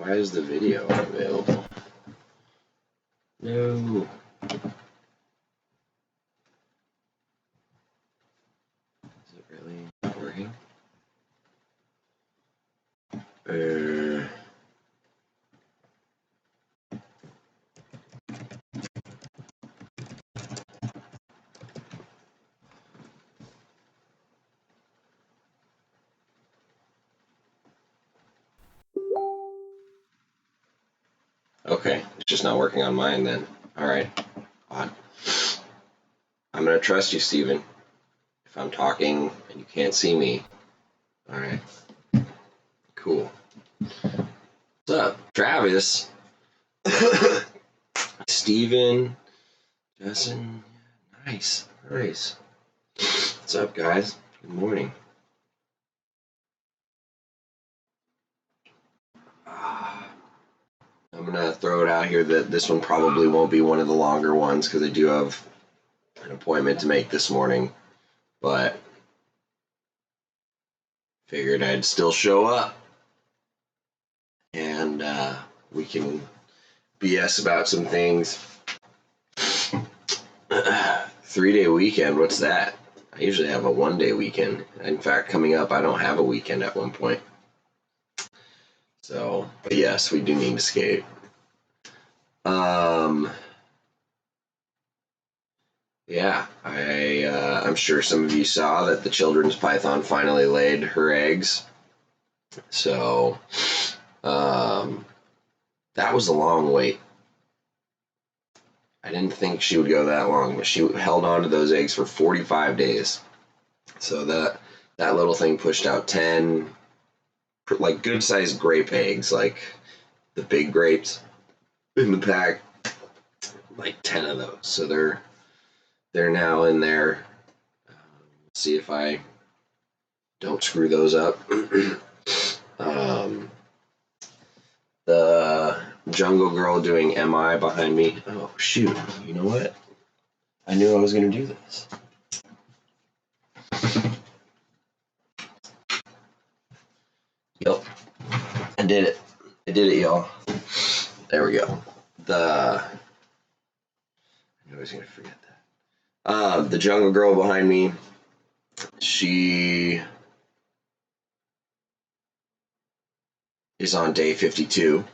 Why is the video unavailable? No. Is it really working? Okay, it's just not working on mine then. Alright. Odd. I'm gonna trust you, Steven. If I'm talking and you can't see me. Alright. Cool. What's up, Travis? Steven. Justin. Nice. Nice. What's up, guys? Good morning. I'm gonna throw it out here that this one probably won't be one of the longer ones because I do have an appointment to make this morning, but figured I'd still show up and we can BS about some things. 3-day weekend, what's that? I usually have a 1-day weekend. In fact, coming up, I don't have a weekend at one point. So, but yes, we do need to skate. Yeah, I'm sure some of you saw that the children's python finally laid her eggs. So, that was a long wait. I didn't think she would go that long, but she held on to those eggs for 45 days. So that little thing pushed out 10, like good-sized grape eggs, like the big grapes in the pack, like 10 of those. So they're now in there. See if I don't screw those up. The Jungle Girl doing MI behind me. Oh, shoot. You know what? I knew I was going to do this. Yep. I did it. I did it, y'all. There we go. I knew I was going to forget that. The Jungle Girl behind me, she is on day 52.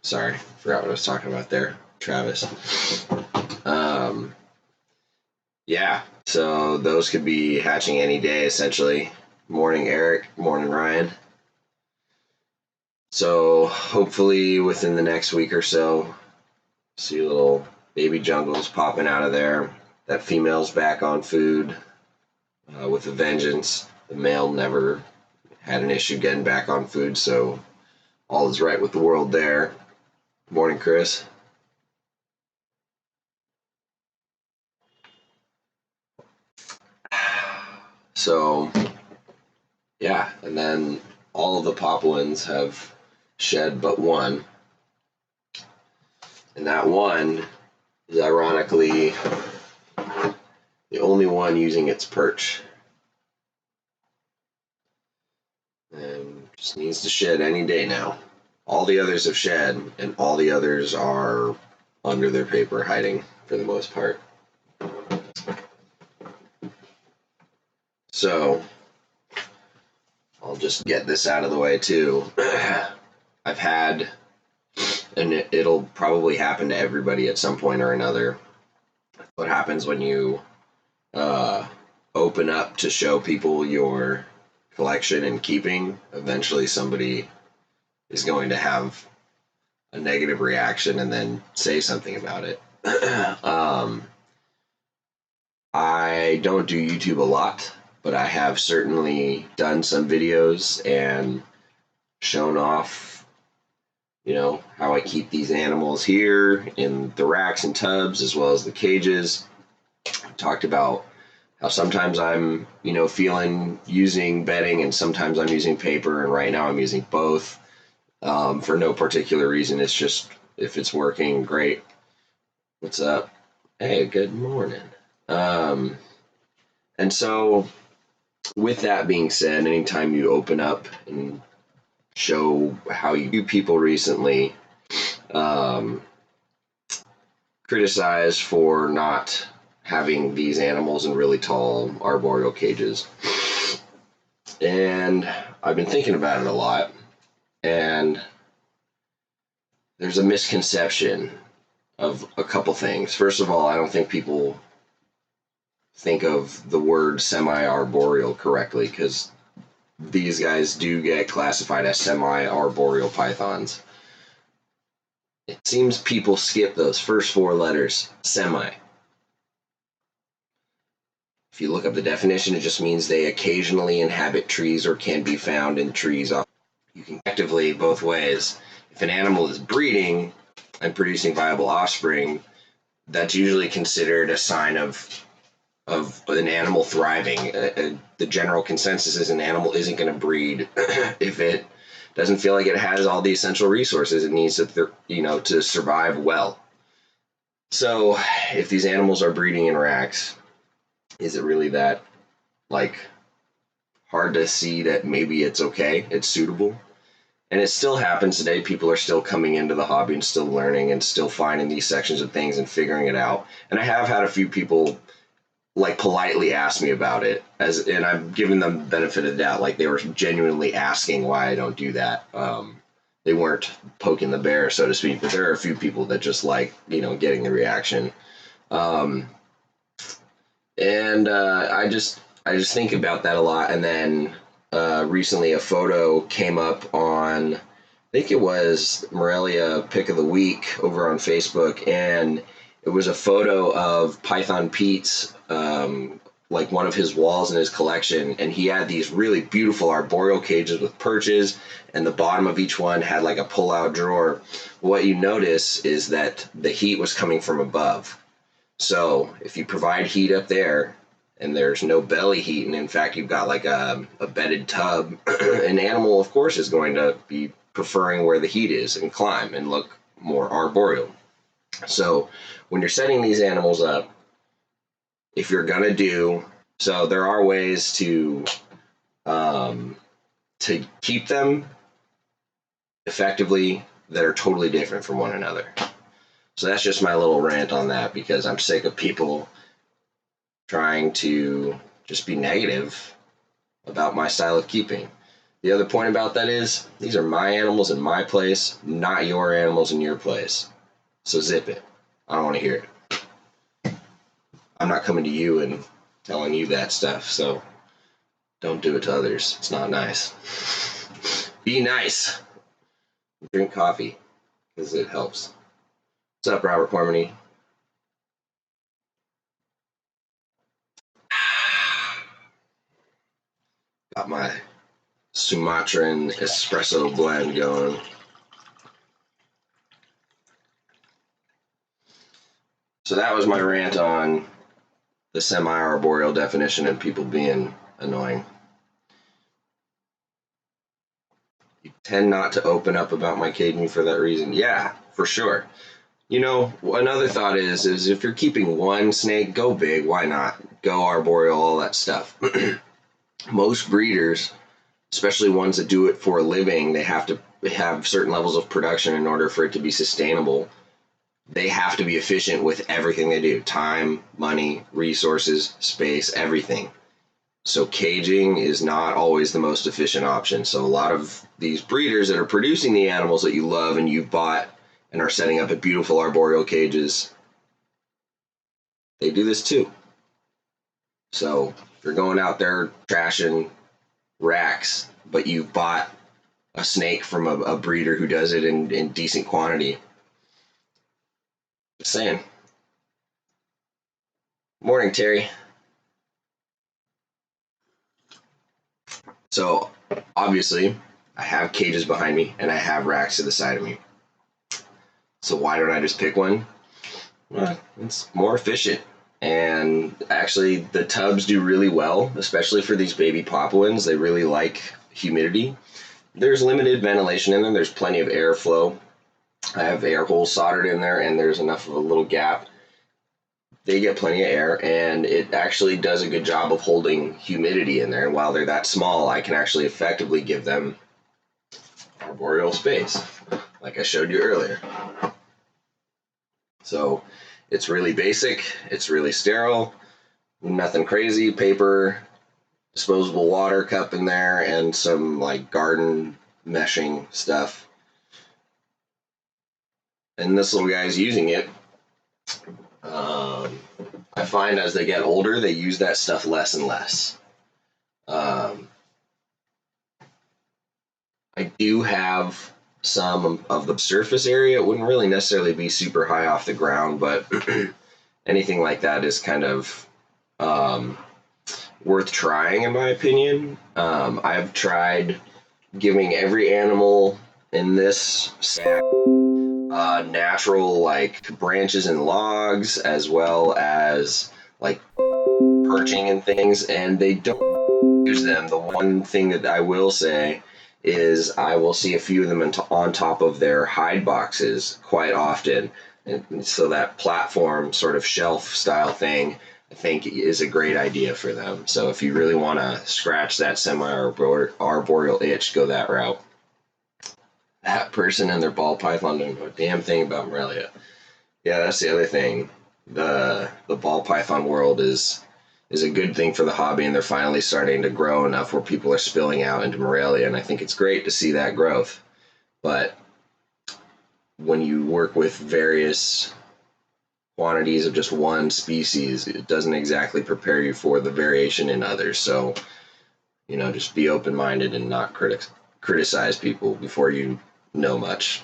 Sorry, forgot what I was talking about there, Travis. Yeah, so those could be hatching any day, essentially. Morning, Eric. Morning, Ryan. So hopefully within the next week or so, see little baby jungles popping out of there. That female's back on food with a vengeance. The male never had an issue getting back on food, so all is right with the world there. Morning, Chris. So, yeah, and then all of the Papuans have shed but one. And that one is ironically the only one using its perch. And just needs to shed any day now. All the others have shed, and all the others are under their paper hiding for the most part. So, I'll just get this out of the way too. I've had, and it'll probably happen to everybody at some point or another, what happens when you open up to show people your collection and keeping. Eventually somebody is going to have a negative reaction and then say something about it. I don't do YouTube a lot, but I have certainly done some videos and shown off, how I keep these animals here in the racks and tubs as well as the cages. I talked about how sometimes I'm, feeling using bedding and sometimes I'm using paper, and right now I'm using both for no particular reason. It's just, if it's working, great. What's up? Hey, good morning. And so with that being said, anytime you open up and show how you people recently criticized for not having these animals in really tall arboreal cages. And I've been thinking about it a lot, and there's a misconception of a couple things. First of all, I don't think people think of the word semi-arboreal correctly, because these guys do get classified as semi-arboreal pythons. It seems people skip those first four letters, semi. If you look up the definition, it just means they occasionally inhabit trees or can be found in trees. You can effectively both ways. If an animal is breeding and producing viable offspring, that's usually considered a sign of an animal thriving. The general consensus is an animal isn't going to breed if it doesn't feel like it has all the essential resources it needs to survive well. So if these animals are breeding in racks, is it really that hard to see that maybe it's okay, it's suitable? And it still happens today. People are still coming into the hobby and still learning and still finding these sections of things and figuring it out. And I have had a few people politely ask me about it, and I've given them the benefit of the doubt. They were genuinely asking why I don't do that. They weren't poking the bear, so to speak, but there are a few people that just getting the reaction. I just think about that a lot. And then recently a photo came up on, I think it was Morelia Pick of the Week over on Facebook, and it was a photo of Python Pete's, one of his walls in his collection, and he had these really beautiful arboreal cages with perches, and the bottom of each one had a pull-out drawer. What you notice is that the heat was coming from above. So if you provide heat up there, and there's no belly heat, and in fact you've got a bedded tub, an animal, of course, is going to be preferring where the heat is and climb and look more arboreal. So when you're setting these animals up, if you're gonna so there are ways to keep them effectively that are totally different from one another. So that's just my little rant on that, because I'm sick of people trying to just be negative about my style of keeping. The other point about that is, these are my animals in my place, not your animals in your place. So zip it. I don't want to hear it. I'm not coming to you and telling you that stuff, so don't do it to others. It's not nice. Be nice. Drink coffee, because it helps. What's up, Robert Cormany? Got my Sumatran espresso blend going. So that was my rant on the semi-arboreal definition and people being annoying. You tend not to open up about my caging for that reason. Yeah, for sure. Another thought is if you're keeping one snake, go big. Why not? Go arboreal, all that stuff. Most breeders, especially ones that do it for a living, they have to have certain levels of production in order for it to be sustainable. They have to be efficient with everything they do: time, money, resources, space, everything. So caging is not always the most efficient option. So a lot of these breeders that are producing the animals that you love and you've bought and are setting up at beautiful arboreal cages, they do this too. So if you're going out there trashing racks, but you've bought a snake from a breeder who does it in decent quantity, just saying. Morning, Terry. So obviously I have cages behind me and I have racks to the side of me. So why don't I just pick one? Well, it's more efficient. And actually the tubs do really well, especially for these baby Papuans. They really like humidity. There's limited ventilation in them. There's plenty of airflow. I have air holes soldered in there, and there's enough of a little gap. They get plenty of air, and it actually does a good job of holding humidity in there. And while they're that small, I can actually effectively give them arboreal space, like I showed you earlier. So it's really basic, it's really sterile, nothing crazy, paper, disposable water cup in there, and some like garden meshing stuff. And this little guy's using it. I find as they get older, they use that stuff less and less. I do have some of the surface area. It wouldn't really necessarily be super high off the ground, but anything like that is kind of worth trying, in my opinion. I've tried giving every animal in this sack natural like branches and logs, as well as like perching and things, and they don't use them. The one thing that I will say is I will see a few of them on top of their hide boxes quite often, and so that platform sort of shelf style thing I think is a great idea for them. So if you really want to scratch that semi-arboreal itch, go that route. That person and their ball python don't know a damn thing about Morelia. Yeah, that's the other thing. The ball python world is a good thing for the hobby, and they're finally starting to grow enough where people are spilling out into Morelia, and I think it's great to see that growth. But when you work with various quantities of just one species, it doesn't exactly prepare you for the variation in others. So, just be open-minded and not criticize people before you know much.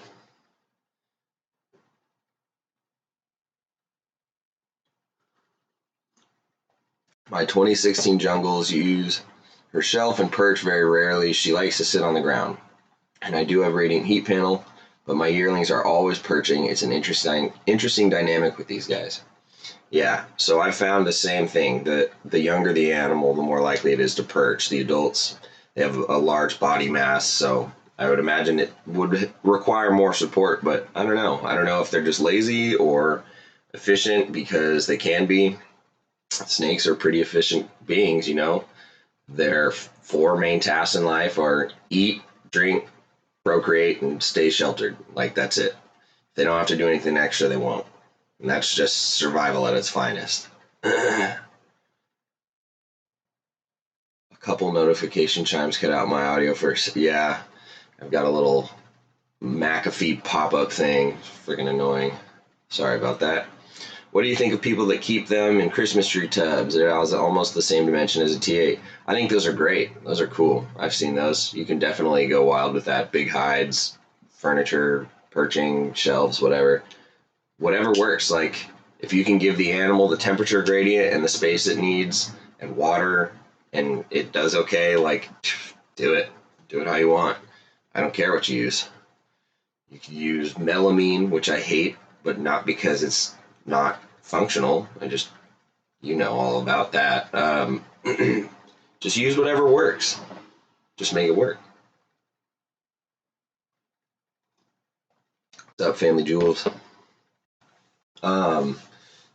My 2016 jungles use her shelf and perch very rarely. She likes to sit on the ground. And I do have radiant heat panel, but my yearlings are always perching. It's an interesting dynamic with these guys. Yeah, so I found the same thing. The younger the animal, the more likely it is to perch. The adults, they have a large body mass, so I would imagine it would require more support, but I don't know. I don't know if they're just lazy or efficient, because they can be. Snakes are pretty efficient beings, Their four main tasks in life are eat, drink, procreate, and stay sheltered. Like, that's it. If they don't have to do anything extra, they won't. And that's just survival at its finest. A couple notification chimes cut out my audio first. Yeah, I've got a little McAfee pop-up thing. Freaking annoying. Sorry about that. What do you think of people that keep them in Christmas tree tubs? They're almost the same dimension as a T8. I think those are great. Those are cool. I've seen those. You can definitely go wild with that. Big hides, furniture, perching, shelves, whatever. Whatever works. Like, if you can give the animal the temperature gradient and the space it needs and water, and it does okay, like, do it. Do it how you want. I don't care what you use. You can use melamine, which I hate, but not because it's not functional. I just, all about that. Just use whatever works. Just make it work. What's up, Family Jewels? So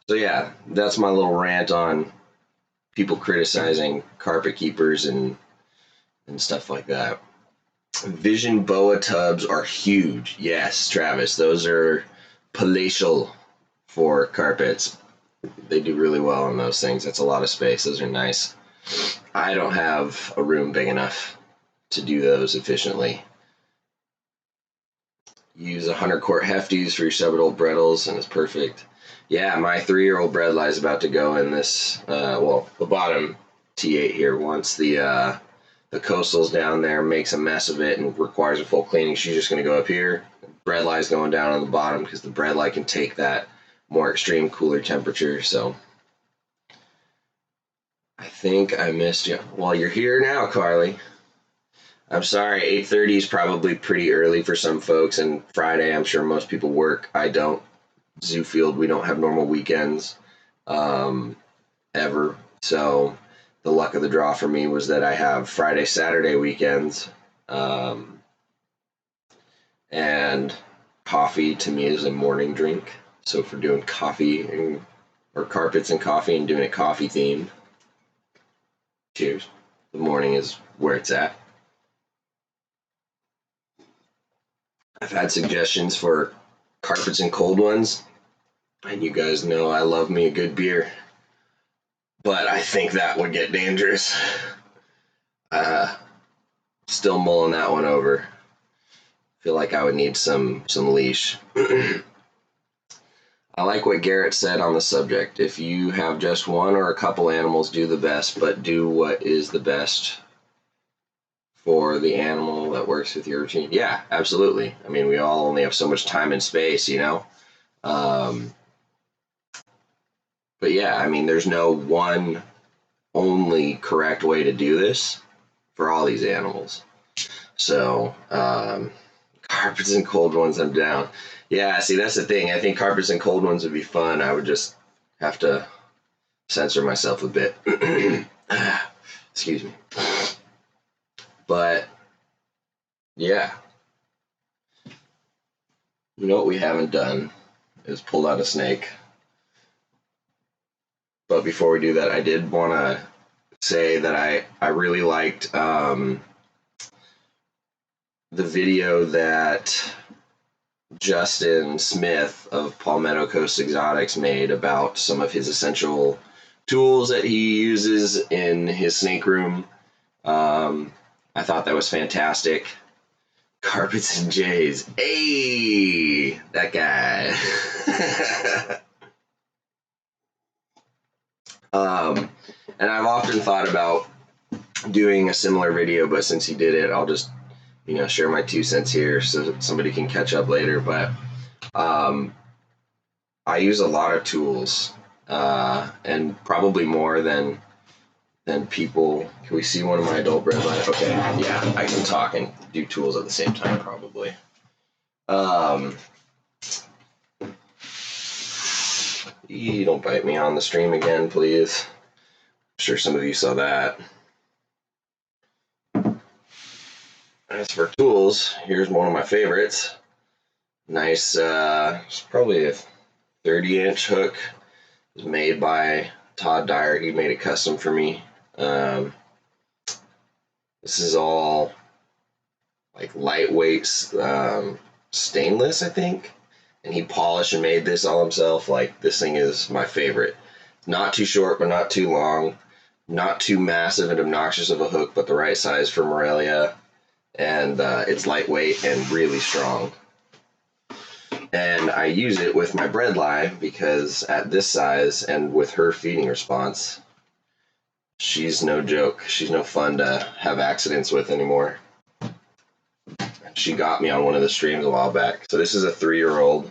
yeah, that's my little rant on people criticizing carpet keepers and stuff like that. Vision boa tubs are huge. Yes, Travis, those are palatial for carpets. They do really well on those things. That's a lot of space. Those are nice. I don't have a room big enough to do those efficiently. Use 100 quart hefties for your subadult bredls, and it's perfect. Yeah, my 3-year-old bredli is about to go in this. The bottom T8 here. Once the coastal's down there makes a mess of it and requires a full cleaning, she's just going to go up here. Bredli is going down on the bottom because the bredli can take that more extreme cooler temperature. So I think I missed you. Well, you're here now, Carly. I'm sorry, 8:30 is probably pretty early for some folks, and Friday I'm sure most people work. I don't. Zoofield, we don't have normal weekends ever. So the luck of the draw for me was that I have Friday, Saturday weekends. And coffee to me is a morning drink. So if we're doing coffee or carpets and coffee and doing it coffee themed, cheers. The morning is where it's at. I've had suggestions for carpets and cold ones, and you guys know I love me a good beer, but I think that would get dangerous. Still mulling that one over. Feel like I would need some leash. I like what Garrett said on the subject. If you have just one or a couple animals, do the best, but do what is the best for the animal that works with your routine. Yeah, absolutely. I mean, we all only have so much time and space, you know? But yeah, I mean, there's no one only correct way to do this for all these animals. So, carpets and cold ones, I'm down. Yeah, see, that's the thing. I think carpets and cold ones would be fun. I would just have to censor myself a bit. Excuse me. But, yeah. You know what we haven't done is pulled out a snake. But before we do that, I did want to say that I really liked the video that Justin Smith of Palmetto Coast Exotics made about some of his essential tools that he uses in his snake room. I thought that was fantastic. Carpets and Jays. Hey, that guy. And I've often thought about doing a similar video, but since he did it, I'll just, share my 2 cents here so that somebody can catch up later. But I use a lot of tools, and probably more than people. Can we see one of my adult bred lines? Okay, yeah, I can talk and do tools at the same time, probably. Don't bite me on the stream again, please. I'm sure some of you saw that. As for tools, here's one of my favorites. Nice, it's probably a 30-inch hook. It was made by Todd Dyer. He made it custom for me. This is all like lightweight stainless, I think. And he polished and made this all himself. Like, this thing is my favorite. Not too short, but not too long. Not too massive and obnoxious of a hook, but the right size for Morelia. And it's lightweight and really strong. And I use it with my bredli because at this size and with her feeding response, she's no joke. She's no fun to have accidents with anymore. She got me on one of the streams a while back. So this is a 3-year-old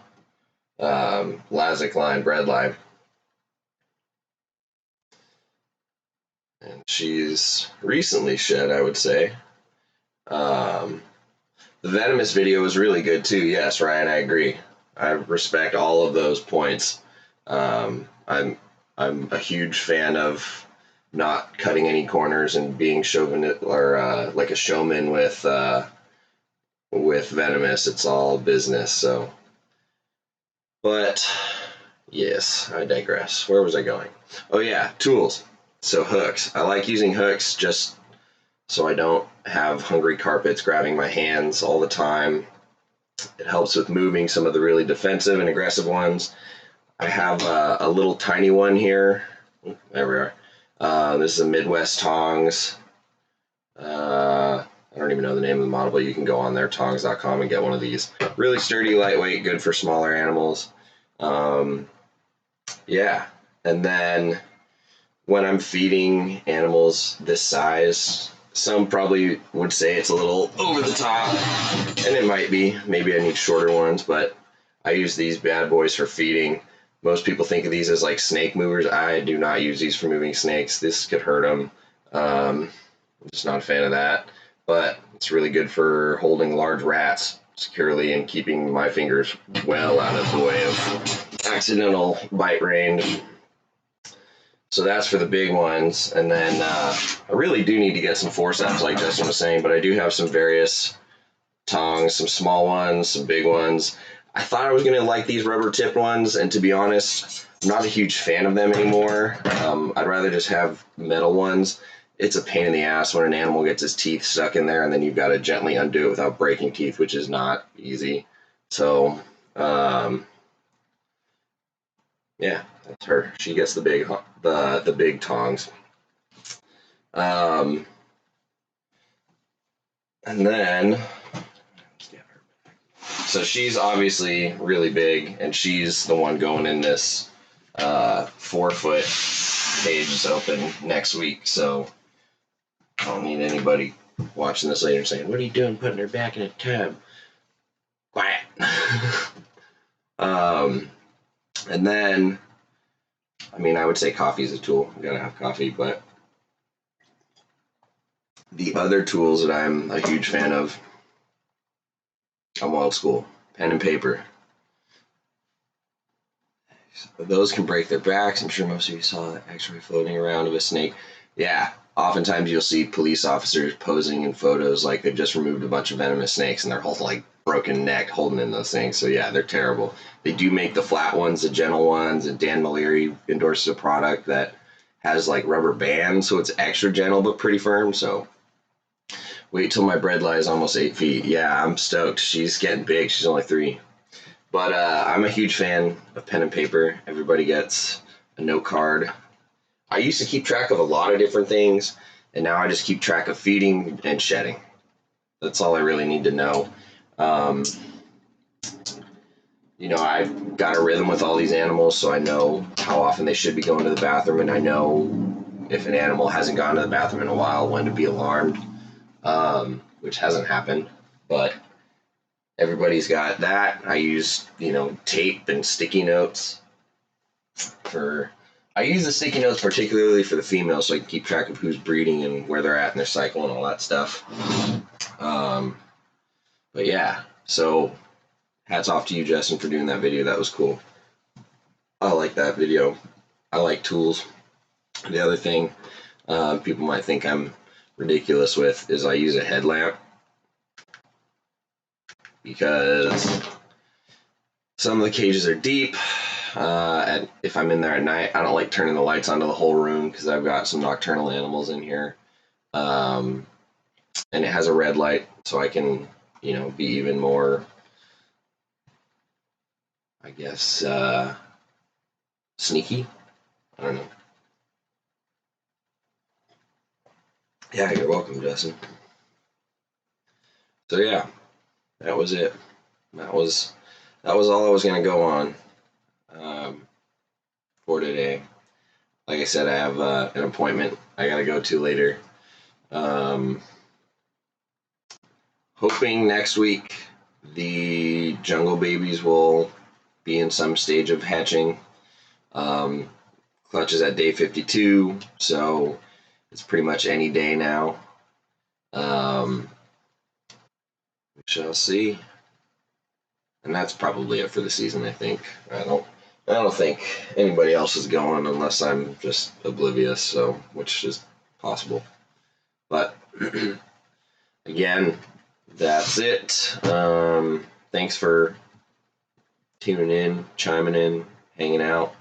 Lazic line bredli. And she's recently shed, I would say. The venomous video was really good too. Yes, Ryan, I agree. I respect all of those points. I'm a huge fan of not cutting any corners and being chauvinist or like a showman with venomous. It's all business. So, but yes, I digress. Where was I going? Oh yeah, tools. So hooks. I like using hooks just so I don't have hungry carpets grabbing my hands all the time. It helps with moving some of the really defensive and aggressive ones. I have a little tiny one here. There we are. This is a Midwest Tongs. I don't even know the name of the model, but you can go on there, tongs.com, and get one of these. Really sturdy, lightweight, good for smaller animals. Yeah. And then when I'm feeding animals this size, some probably would say it's a little over the top, and it might be. Maybe I need shorter ones, but I use these bad boys for feeding. Most people think of these as like snake movers. I do not use these for moving snakes. This could hurt them. I'm just not a fan of that, but it's really good for holding large rats securely and keeping my fingers well out of the way of accidental bite range. So that's for the big ones. And then I really do need to get some forceps like Justin was saying, but I do have some various tongs, some small ones, some big ones. I thought I was going to like these rubber tipped ones, and to be honest, I'm not a huge fan of them anymore. I'd rather just have metal ones. it's a pain in the ass when an animal gets his teeth stuck in there, and then you've got to gently undo it without breaking teeth, which is not easy. So, yeah, that's her. She gets the big tongs. And then, so she's obviously really big, and she's the one going in this 4-foot cage is open next week. So I don't need anybody watching this later saying, "What are you doing putting her back in a tub?" Quiet. And then, I mean, I would say coffee is a tool. You gotta have coffee, but the other tools that I'm a huge fan of, I'm old school. Pen and paper. Those can break their backs. I'm sure most of you saw that x-ray floating around of a snake. Yeah, oftentimes you'll see police officers posing in photos like they've just removed a bunch of venomous snakes and they're whole like broken neck holding in those things. So yeah, they're terrible. They do make the flat ones, the gentle ones, and Dan Maleri endorses a product that has like rubber bands, so it's extra gentle but pretty firm. So wait till my breadlie is almost 8 feet. Yeah, I'm stoked. She's getting big. She's only 3. But I'm a huge fan of pen and paper. Everybody gets a note card. I used to keep track of a lot of different things, and now I just keep track of feeding and shedding. That's all I really need to know. I've got a rhythm with all these animals, so I know how often they should be going to the bathroom, and I know if an animal hasn't gone to the bathroom in a while, when to be alarmed, which hasn't happened. But everybody's got that. I use, tape and sticky notes I use the sticky notes particularly for the females so I can keep track of who's breeding and where they're at in their cycle and all that stuff. But yeah, so hats off to you, Justin, for doing that video. That was cool. I like that video. I like tools. The other thing people might think I'm ridiculous with is I use a headlamp, because some of the cages are deep. And if I'm in there at night, I don't like turning the lights on to the whole room because I've got some nocturnal animals in here. And it has a red light, so I can, be even more, I guess, sneaky. I don't know. Yeah, you're welcome, Justin. So yeah, that was it. That was all I was gonna go on for today. Like I said, I have an appointment I gotta go to later. Hoping next week the jungle babies will be in some stage of hatching. Clutch is at day 52, so it's pretty much any day now. We shall see. And that's probably it for the season, I think. I don't think anybody else is going unless I'm just oblivious, so which is possible. But again, that's it. Thanks for tuning in, chiming in, hanging out.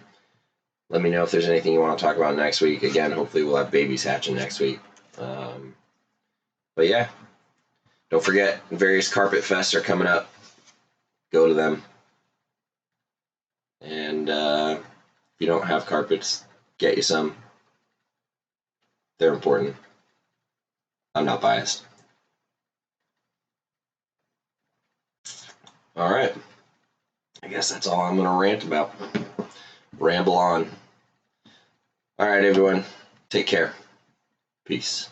Let me know if there's anything you want to talk about next week. Again, hopefully we'll have babies hatching next week. But yeah, don't forget, various carpet fests are coming up. Go to them. And if you don't have carpets, get you some. They're important. I'm not biased. All right. I guess that's all I'm going to rant about. Ramble on. All right, everyone. Take care. Peace.